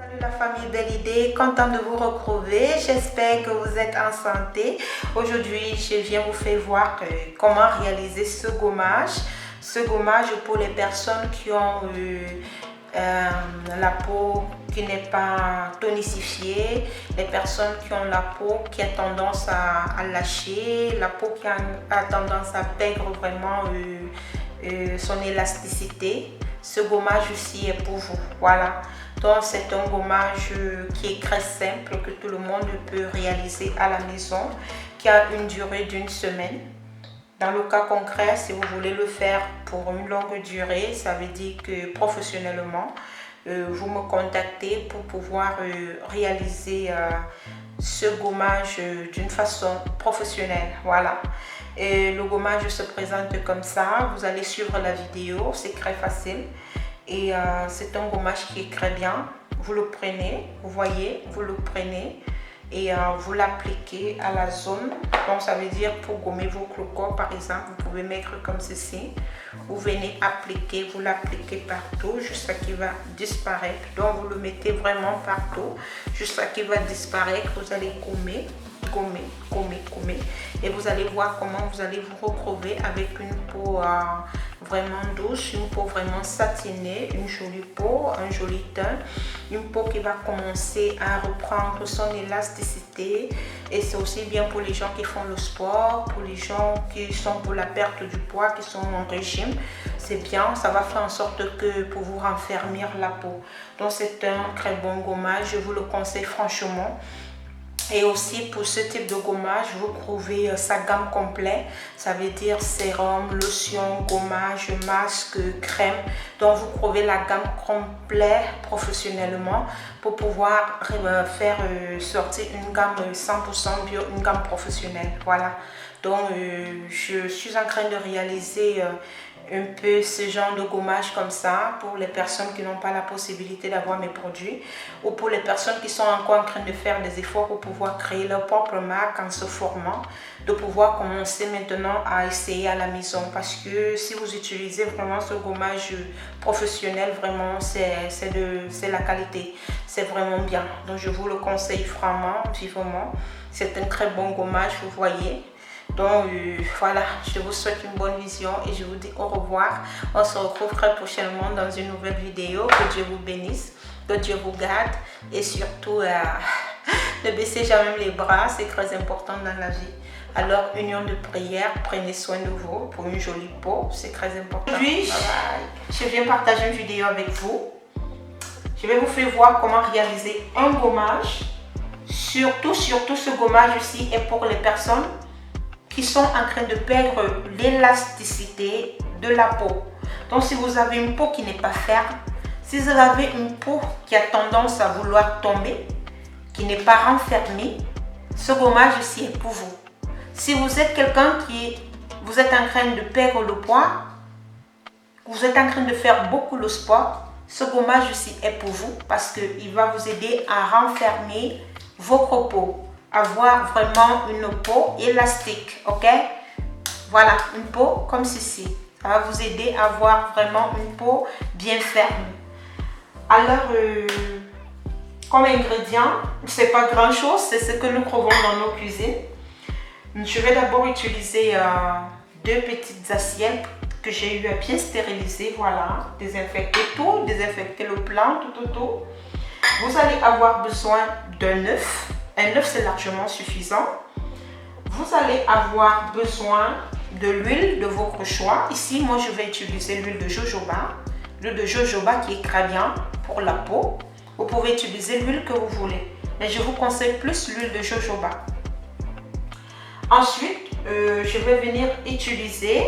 Salut la famille Belle Idée, content de vous retrouver, j'espère que vous êtes en santé. Aujourd'hui, je viens vous faire voir comment réaliser ce gommage. Ce gommage pour les personnes qui ont la peau qui n'est pas tonifiée, les personnes qui ont la peau qui a tendance à lâcher, la peau qui a tendance à perdre vraiment son élasticité. Ce gommage aussi est pour vous, voilà. Donc c'est un gommage qui est très simple, que tout le monde peut réaliser à la maison, qui a une durée d'une semaine. Dans le cas concret, si vous voulez le faire pour une longue durée, ça veut dire que professionnellement, vous me contactez pour pouvoir réaliser ce gommage d'une façon professionnelle. Voilà. Et le gommage se présente comme ça. Vous allez suivre la vidéo, c'est très facile. Et c'est un gommage qui est très bien. Vous le prenez, vous voyez, vous le prenez et vous l'appliquez à la zone. Donc ça veut dire pour gommer vos crocos par exemple, vous pouvez mettre comme ceci. Vous venez appliquer, vous l'appliquez partout jusqu'à ce qu'il va disparaître. Donc vous le mettez vraiment partout jusqu'à ce qu'il va disparaître. Vous allez gommer, gommer, gommer, gommer. Et vous allez voir comment vous allez vous retrouver avec une peau vraiment douce, une peau vraiment satinée, une jolie peau, un joli teint, une peau qui va commencer à reprendre son élasticité. Et c'est aussi bien pour les gens qui font le sport, pour les gens qui sont pour la perte du poids, qui sont en régime. C'est bien, ça va faire en sorte que pour vous renfermir la peau. Donc c'est un très bon gommage, je vous le conseille franchement. Et aussi pour ce type de gommage, vous trouvez sa gamme complète, ça veut dire sérum, lotion, gommage, masque, crème. Donc vous trouvez la gamme complète professionnellement pour pouvoir faire sortir une gamme 100% bio, une gamme professionnelle. Voilà. Donc je suis en train de réaliser un peu ce genre de gommage comme ça pour les personnes qui n'ont pas la possibilité d'avoir mes produits ou pour les personnes qui sont encore en train de faire des efforts pour pouvoir créer leur propre marque en se formant, de pouvoir commencer maintenant à essayer à la maison, parce que si vous utilisez vraiment ce gommage professionnel, vraiment c'est la qualité, c'est vraiment bien. Donc je vous le conseille vraiment, vivement. C'est un très bon gommage, vous voyez. Donc voilà, je vous souhaite une bonne vision et je vous dis au revoir. On se retrouve très prochainement dans une nouvelle vidéo. Que Dieu vous bénisse, que Dieu vous garde et surtout ne baissez jamais les bras, c'est très important dans la vie. Alors union de prière, prenez soin de vous pour une jolie peau, c'est très important. Aujourd'hui, je viens partager une vidéo avec vous. Je vais vous faire voir comment réaliser un gommage. Surtout ce gommage aussi est pour les personnes qui sont en train de perdre l'élasticité de la peau. Donc si vous avez une peau qui n'est pas ferme, si vous avez une peau qui a tendance à vouloir tomber, qui n'est pas renfermée, ce gommage ici est pour vous. Si vous êtes quelqu'un vous êtes en train de perdre le poids, vous êtes en train de faire beaucoup de sport, ce gommage ici est pour vous parce qu'il va vous aider à renfermer votre peau. Avoir vraiment une peau élastique, ok? Voilà, une peau comme ceci. Ça va vous aider à avoir vraiment une peau bien ferme. Alors, comme ingrédient, c'est pas grand chose, c'est ce que nous trouvons dans nos cuisines. Je vais d'abord utiliser deux petites assiettes que j'ai eu à bien stériliser, voilà, désinfecter tout, désinfecter le plan, tout. Vous allez avoir besoin d'un œuf. Un œuf, c'est largement suffisant. Vous allez avoir besoin de l'huile de votre choix. Ici, moi, je vais utiliser l'huile de jojoba. L'huile de jojoba qui est très bien pour la peau. Vous pouvez utiliser l'huile que vous voulez. Mais je vous conseille plus l'huile de jojoba. Ensuite, je vais venir utiliser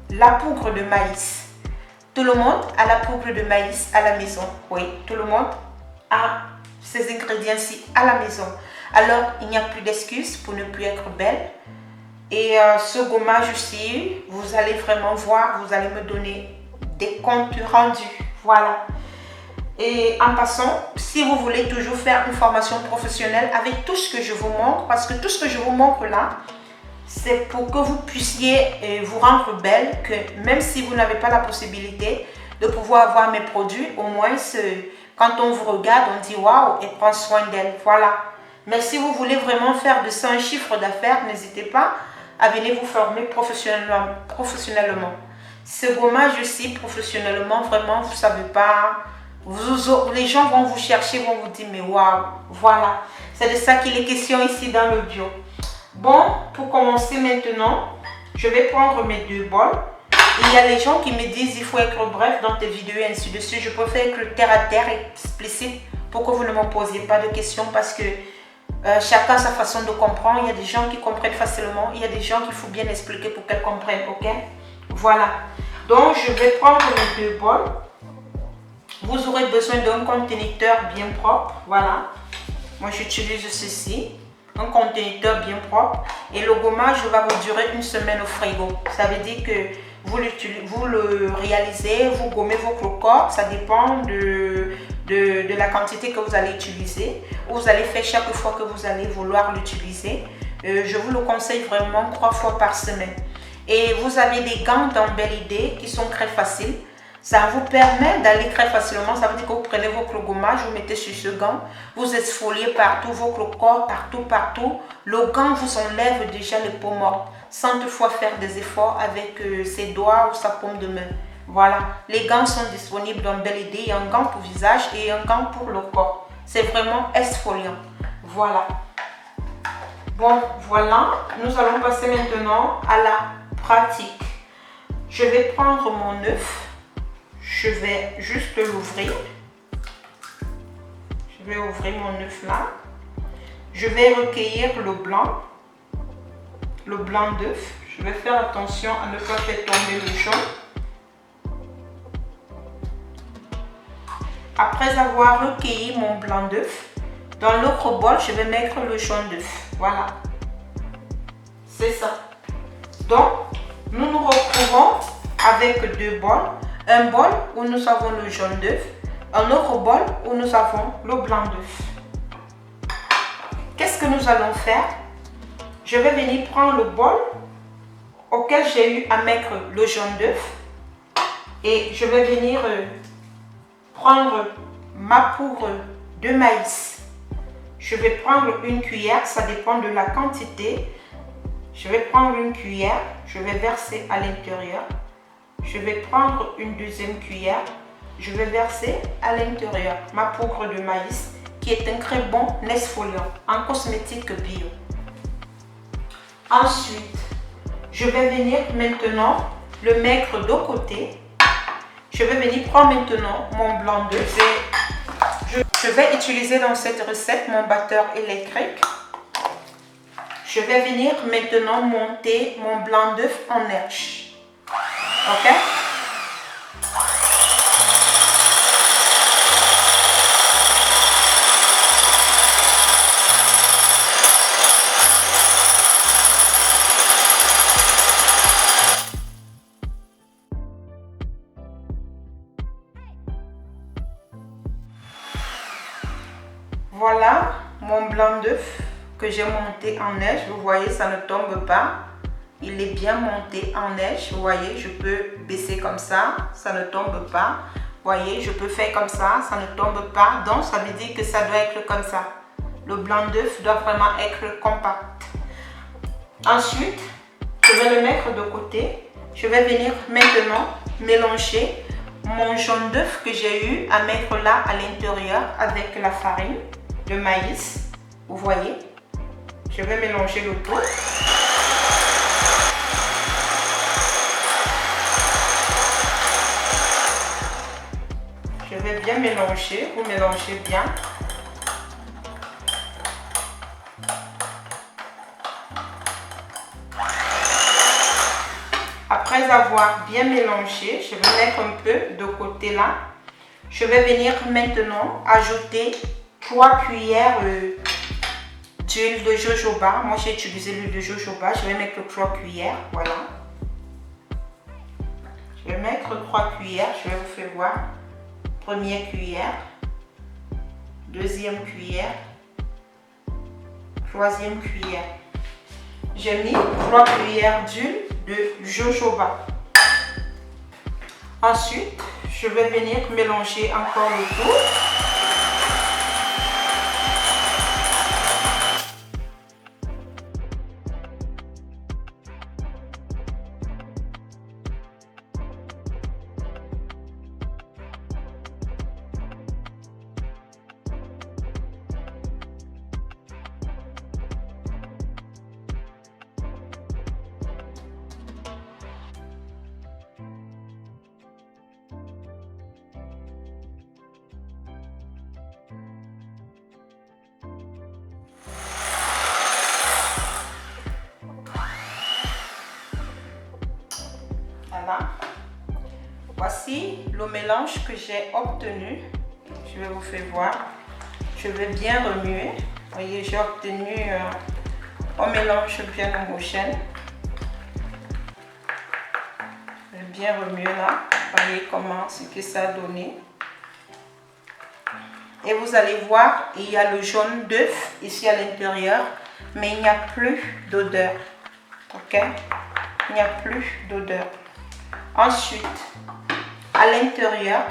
la poudre de maïs. Tout le monde a la poudre de maïs à la maison. Oui, tout le monde a ces ingrédients-ci à la maison. Alors, il n'y a plus d'excuses pour ne plus être belle. Et ce gommage aussi, vous allez vraiment voir, vous allez me donner des comptes rendus. Voilà. Et en passant, si vous voulez toujours faire une formation professionnelle avec tout ce que je vous montre, parce que tout ce que je vous montre là, c'est pour que vous puissiez vous rendre belle, que même si vous n'avez pas la possibilité de pouvoir avoir mes produits, au moins Quand on vous regarde, on dit waouh, elle prend soin d'elle. Voilà. Mais si vous voulez vraiment faire de ça un chiffre d'affaires, n'hésitez pas à venir vous former professionnellement. Ce gommage-ci, professionnellement, vraiment, vous ne savez pas. Les gens vont vous chercher, vont vous dire, mais waouh, voilà. C'est de ça qu'il est question ici dans l'audio. Bon, pour commencer maintenant, je vais prendre mes 2 bols. Il y a les gens qui me disent, il faut être bref dans tes vidéos et ainsi de suite. Je préfère être terre à terre, explicite, pour que vous ne me posiez pas de questions parce que chacun a sa façon de comprendre. Il y a des gens qui comprennent facilement. Il y a des gens qu'il faut bien expliquer pour qu'elles comprennent, ok? Voilà. Donc, je vais prendre mes 2 bols. Vous aurez besoin d'un conteneur bien propre. Voilà. Moi, j'utilise ceci. Un conteneur bien propre. Et le gommage va vous durer 1 semaine au frigo. Ça veut dire que vous le réalisez, vous gommez votre corps. Ça dépend de la quantité que vous allez utiliser. Vous allez faire chaque fois que vous allez vouloir l'utiliser. Je vous le conseille vraiment 3 fois par semaine. Et vous avez des gants dans Belle Idée qui sont très faciles. Ça vous permet d'aller très facilement. Ça veut dire que vous prenez votre gommage, vous mettez sur ce gant, vous exfoliez partout votre corps, partout. Le gant vous enlève déjà les peaux mortes sans toutefois faire des efforts avec ses doigts ou sa paume de main. Voilà, les gants sont disponibles dans Belle Idée. Il y a un gant pour visage et un gant pour le corps. C'est vraiment exfoliant. Voilà. Bon, voilà. Nous allons passer maintenant à la pratique. Je vais prendre mon œuf. Je vais juste l'ouvrir. Je vais ouvrir mon œuf là. Je vais recueillir le blanc d'œuf. Je vais faire attention à ne pas faire tomber le jaune. Après avoir recueilli mon blanc d'œuf, dans l'autre bol, je vais mettre le jaune d'œuf. Voilà. C'est ça. Donc, nous nous retrouvons avec 2 bols. Un bol où nous avons le jaune d'œuf, un autre bol où nous avons le blanc d'œuf. Qu'est-ce que nous allons faire? Je vais venir prendre le bol auquel j'ai eu à mettre le jaune d'œuf et je vais venir prendre ma poudre de maïs. Je vais prendre une cuillère, ça dépend de la quantité. Je vais prendre une cuillère, je vais verser à l'intérieur. Je vais prendre une 2e cuillère, je vais verser à l'intérieur ma poudre de maïs qui est un très bon exfoliant en cosmétique bio. Ensuite, je vais venir maintenant le mettre de côté. Je vais venir prendre maintenant mon blanc d'œuf. Je vais utiliser dans cette recette mon batteur électrique. Je vais venir maintenant monter mon blanc d'œuf en neige. Ok? Voilà mon blanc d'œuf que j'ai monté en neige. Vous voyez, ça ne tombe pas. Il est bien monté en neige. Vous voyez, je peux baisser comme ça ne tombe pas. Vous voyez, je peux faire comme ça ne tombe pas. Donc, ça veut dire que ça doit être comme ça. Le blanc d'œuf doit vraiment être compact. Ensuite, je vais le mettre de côté. Je vais venir maintenant mélanger mon jaune d'œuf que j'ai eu à mettre là à l'intérieur avec la farine de maïs. Vous voyez, je vais mélanger le tout. Je vais bien mélanger, vous mélangez bien. Après avoir bien mélangé, je vais mettre un peu de côté là. Je vais venir maintenant ajouter 3 cuillères d'huile de jojoba. Moi j'ai utilisé l'huile de jojoba, je vais mettre 3 cuillères, voilà. Je vais mettre 3 cuillères, je vais vous faire voir. Première cuillère, deuxième cuillère, troisième cuillère. J'ai mis 3 cuillères d'huile de jojoba. Ensuite, je vais venir mélanger encore le tout. voici le mélange que j'ai obtenu. Je vais vous faire voir. Je vais bien remuer. Vous voyez, j'ai obtenu un mélange bien homogène. Je vais bien remuer là. Vous voyez comment ce que ça a donné. Et vous allez voir, il y a le jaune d'œuf ici à l'intérieur, mais il n'y a plus d'odeur. Ok? Il n'y a plus d'odeur. Ensuite, à l'intérieur,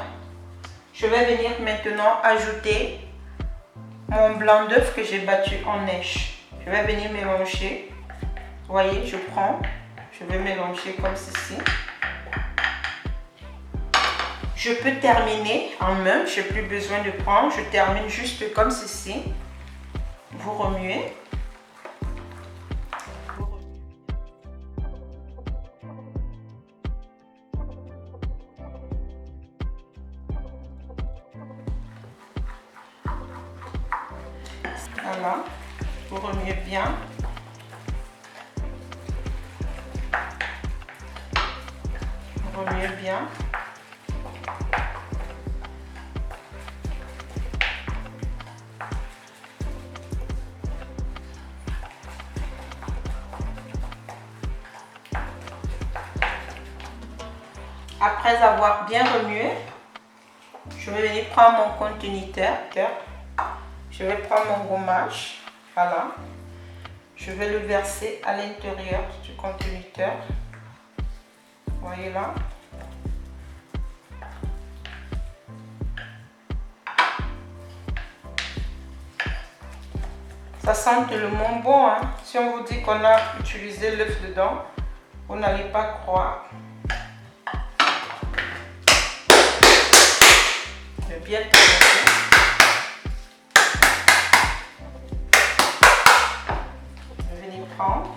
je vais venir maintenant ajouter mon blanc d'œuf que j'ai battu en neige. Je vais venir mélanger. Vous voyez, je prends, je vais mélanger comme ceci. Je peux terminer en main, je n'ai plus besoin de prendre, je termine juste comme ceci. Vous remuez. Voilà, vous remuez bien. Vous remuez bien. Après avoir bien remué, je vais venir prendre mon conteneur. Je vais prendre mon gommage. Voilà. Je vais le verser à l'intérieur du conteneur. Vous voyez là. Ça sent tellement bon. Hein? Si on vous dit qu'on a utilisé l'œuf dedans, vous n'allez pas croire. Je vais bien tourner. Je vais venir prendre.